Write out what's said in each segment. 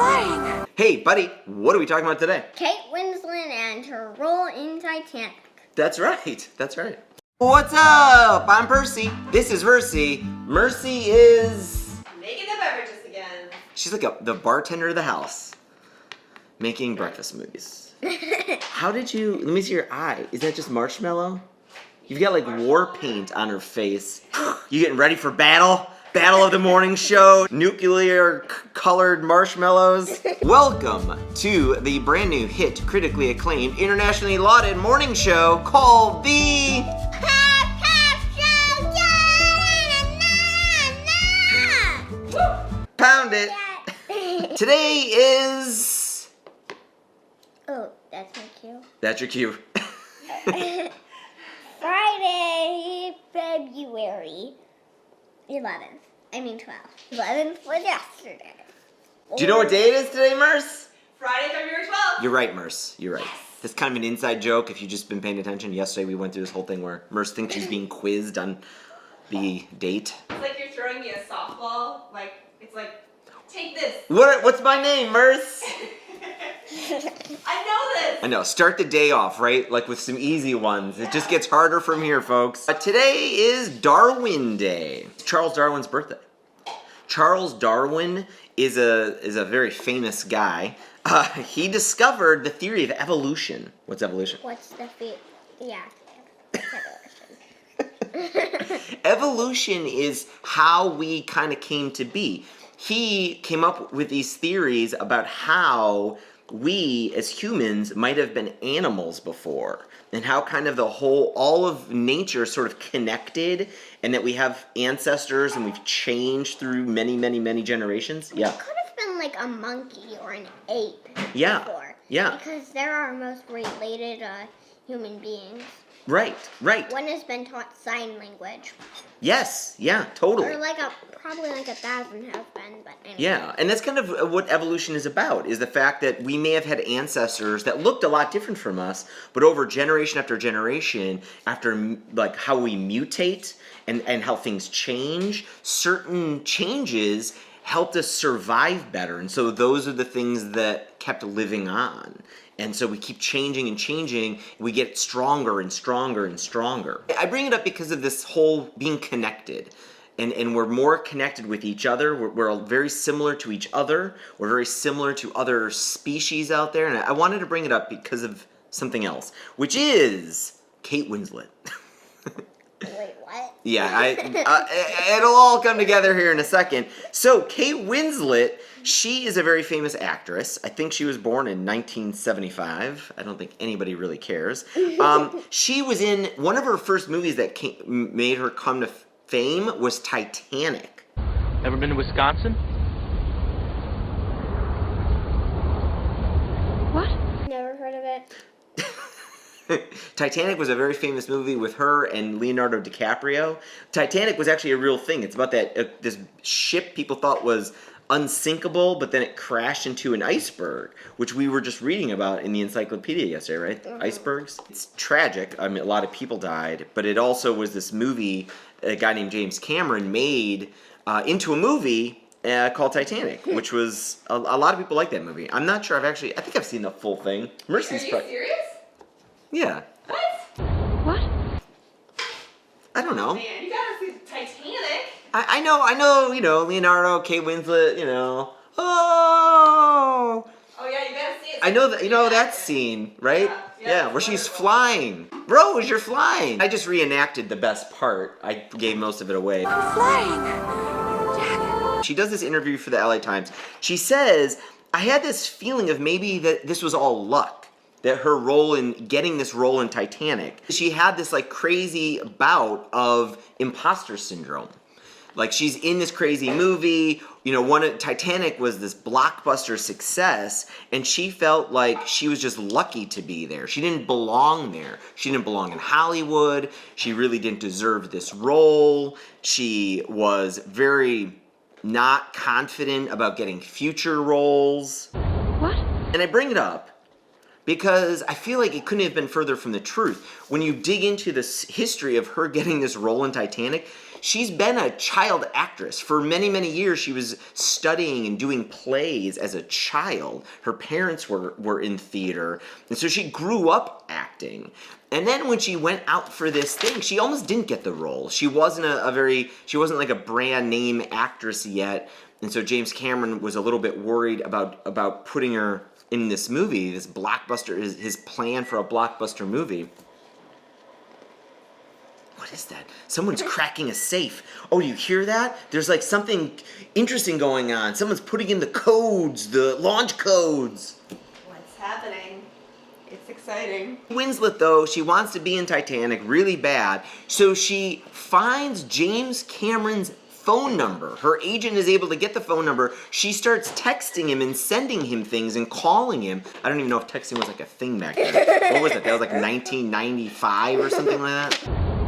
Flying! Hey, buddy, what are we talking about today? Kate Winslet and her role in Titanic. That's right, that's right. What's up? I'm Percy. This is Mercy. Mercy is... making the beverages again. She's like the bartender of the house. Making breakfast smoothies. How did you... Let me see your eye. Is that just marshmallow? You've got like war paint on her face. You getting ready for battle? Battle of the morning show, nuclear colored marshmallows. Welcome to the brand new hit, critically acclaimed, internationally lauded morning show called the Pound It. Today is... Oh, that's my cue. That's your cue. Friday, February 11th. I mean 12th. 11th was yesterday. Do you know what day it is today, Merce? Friday, February 12th. You're right, Merce. You're right. That's kind of an inside joke if you've just been paying attention. Yesterday we went through this whole thing where Merce thinks she's being quizzed on the date. It's like you're throwing me a softball. Like, it's like, take this. What's my name, Merce? I know this. I know. Start the day off, right? Like with some easy ones. It just gets harder from here, folks. Today is Darwin Day. It's Charles Darwin's birthday. Charles Darwin is a very famous guy. He discovered the theory of evolution. What's evolution? What's the yeah. Evolution is how we kind of came to be. He came up with these theories about how we as humans might have been animals before, and how kind of all of nature sort of connected, and that we have ancestors and we've changed through many, many, many generations. Yeah. It could have been like a monkey or an ape before. Yeah. Because they're our most related human beings. Right. One has been taught sign language. Yes, yeah, totally. Or probably like 1,000 have been, but anyway. Yeah, and that's kind of what evolution is about, is the fact that we may have had ancestors that looked a lot different from us, but over generation after generation, after like how we mutate and how things change, certain changes helped us survive better. And so those are the things that kept living on. And so we keep changing and changing, and we get stronger and stronger and stronger. I bring it up because of this whole being connected. And we're more connected with each other. We're very similar to each other. We're very similar to other species out there. And I wanted to bring it up because of something else, which is Kate Winslet. Wait, what? Yeah, it'll all come together here in a second. So Kate Winslet, she is a very famous actress. I think she was born in 1975. I don't think anybody really cares. She was in one of her first movies that made her come to fame was Titanic. Ever been to Wisconsin? What? Never heard of it. Titanic was a very famous movie with her and Leonardo DiCaprio. Titanic was actually a real thing. It's about that this ship people thought was unsinkable, but then it crashed into an iceberg, which we were just reading about in the encyclopedia yesterday, right? Mm-hmm. Icebergs. It's tragic. I mean, a lot of people died, but it also was this movie a guy named James Cameron made into a movie called Titanic, which was a lot of people like that movie. I'm not sure. I think I've seen the full thing. Mercy's Are you serious? Yeah. What? I don't know. Man, you gotta see Titanic. I know, Leonardo, Kate Winslet, Oh yeah, you gotta see it. I know that, that scene, right? Yeah, where she's flying. Rose, you're flying. I just reenacted the best part. I gave most of it away. Flying. Jack. She does this interview for the LA Times. She says, I had this feeling of maybe that this was all luck. That her role in getting this role in Titanic, she had this like crazy bout of imposter syndrome. Like she's in this crazy movie, Titanic was this blockbuster success, and she felt like she was just lucky to be there. She didn't belong there. She didn't belong in Hollywood. She really didn't deserve this role. She was very not confident about getting future roles. What? And I bring it up because I feel like it couldn't have been further from the truth. When you dig into this history of her getting this role in Titanic, she's been a child actress. For many, many years, she was studying and doing plays as a child. Her parents were in theater, and so she grew up acting. And then when she went out for this thing, she almost didn't get the role. She wasn't she wasn't like a brand name actress yet. And so James Cameron was a little bit worried about putting her in this movie, this blockbuster, his plan for a blockbuster movie. What is that? Someone's cracking a safe. Oh, you hear that? There's like something interesting going on. Someone's putting in the codes, the launch codes. What's happening? It's exciting. Winslet, though, she wants to be in Titanic really bad, so she finds James Cameron's phone number. Her agent is able to get the phone number. She starts texting him and sending him things and calling him. I don't even know if texting was like a thing back then. What was it? That was like 1995 or something like that?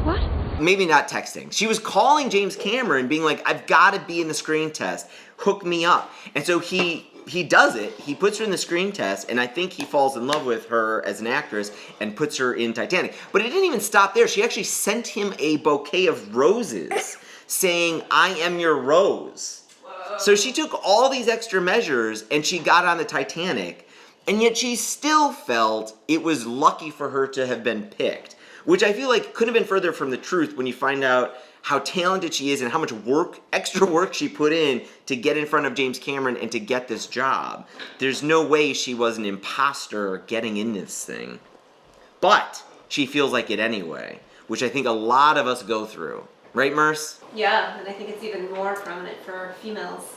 What? Maybe not texting. She was calling James Cameron being like, I've got to be in the screen test. Hook me up. And so he does it. He puts her in the screen test, and I think he falls in love with her as an actress and puts her in Titanic. But it didn't even stop there. She actually sent him a bouquet of roses saying, I am your rose. Whoa. So she took all these extra measures, and she got on the Titanic, and yet she still felt it was lucky for her to have been picked, which I feel like couldn't have been further from the truth when you find out how talented she is and how much extra work she put in to get in front of James Cameron and to get this job. There's no way she was an imposter getting in this thing. But she feels like it anyway, which I think a lot of us go through. Right, Merce? Yeah, and I think it's even more prominent for females.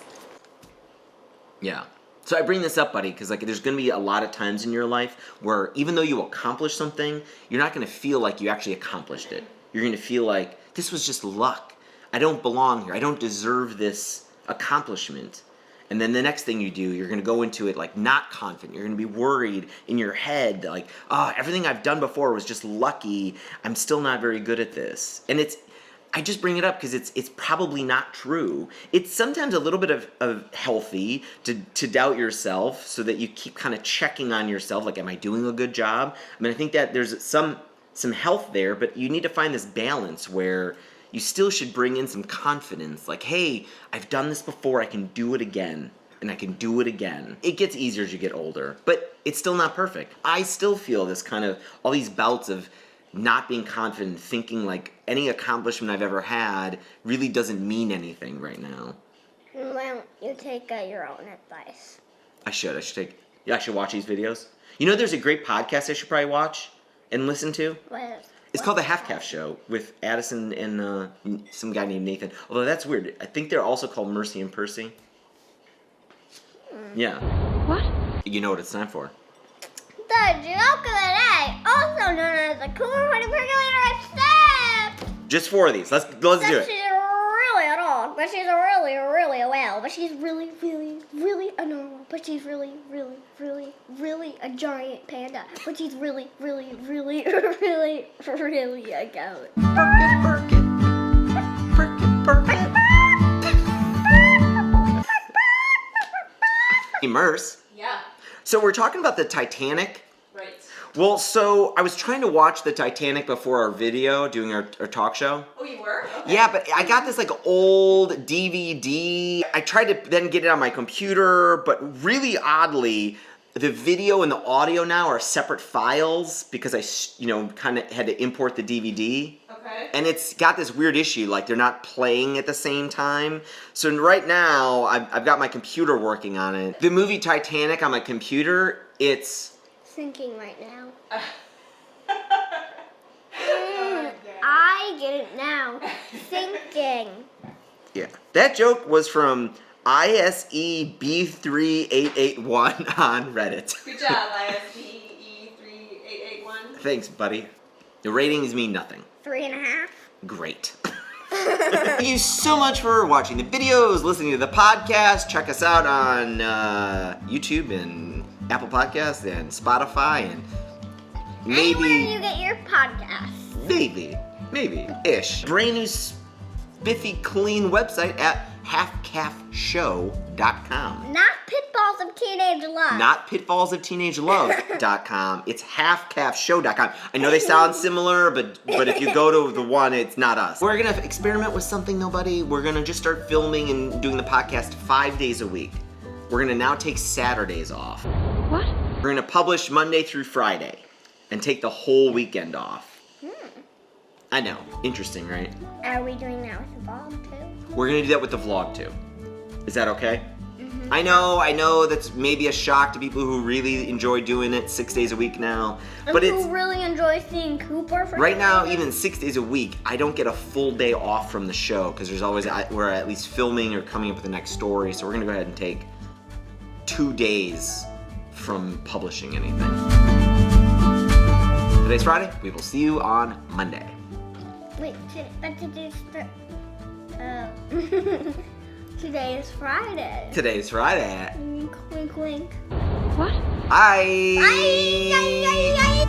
Yeah. So I bring this up, buddy, because like there's going to be a lot of times in your life where even though you accomplish something, you're not going to feel like you actually accomplished it. You're going to feel like, this was just luck. I don't belong here. I don't deserve this accomplishment. And then the next thing you do, you're going to go into it like not confident. You're going to be worried in your head, like, oh, everything I've done before was just lucky. I'm still not very good at this. And I just bring it up because it's probably not true. It's sometimes a little bit of healthy to doubt yourself so that you keep kind of checking on yourself, like, am I doing a good job? I mean, I think that there's some health there, but you need to find this balance where you still should bring in some confidence. Like, hey, I've done this before, I can do it again, and I can do it again. It gets easier as you get older, but it's still not perfect. I still feel this kind of, all these bouts of not being confident, thinking like any accomplishment I've ever had really doesn't mean anything right now. Why don't you take your own advice? I should watch these videos. You know, there's a great podcast I should probably watch and listen to. It's called The Half Calf Show with Addison and some guy named Nathan. Although that's weird. I think they're also called Mercy and Percy. Yeah. What? You know what it's time for. The joke of the day, also known as the cooler honey percolator step. Just 4 of these. Let's do it. She's really a dog, but she's really a whale, but she's really a normal, but she's really a giant panda, but she's really a goat. Hey, Merce. Yeah. So we're talking about the Titanic. Right. Well, so I was trying to watch the Titanic before our video, doing our talk show. Oh, you were? Okay. Yeah, but I got this like old DVD. I tried to then get it on my computer, but really oddly, the video and the audio now are separate files because I, kind of had to import the DVD. Okay. And it's got this weird issue, like they're not playing at the same time. So right now, I've got my computer working on it. The movie Titanic on my computer, it's Thinking right now. Oh, I get it now. Thinking. yeah. That joke was from ISEB3881 on Reddit. Good job, ISBE3881. Thanks, buddy. The ratings mean nothing. 3.5. Great. Thank you so much for watching the videos, listening to the podcast. Check us out on YouTube and Apple Podcasts and Spotify and Anywhere you get your podcasts. maybe-ish. Brand new spiffy clean website at halfcalfshow.com. Not pitball Pitfalls of Teenage Love. Not pitfallsofteenagelove.com. It's halfcalfshow.com. I know they sound similar, but if you go to the one, it's not us. We're gonna experiment with something, though, buddy. We're gonna just start filming and doing the podcast 5 days a week. We're gonna now take Saturdays off. What? We're gonna publish Monday through Friday and take the whole weekend off. I know. Interesting, right? Are we doing that with the vlog too? We're gonna do that with the vlog too. Is that okay? I know that's maybe a shock to people who really enjoy doing it 6 days a week now. But who it's really enjoys seeing Cooper for right now, some even 6 days a week, I don't get a full day off from the show because there's always we're at least filming or coming up with the next story. So we're gonna go ahead and take 2 days from publishing anything. Today's Friday. We will see you on Monday. Wait, but today's today is Friday. Today's Friday. Wink, wink, wink. What? Bye. Bye.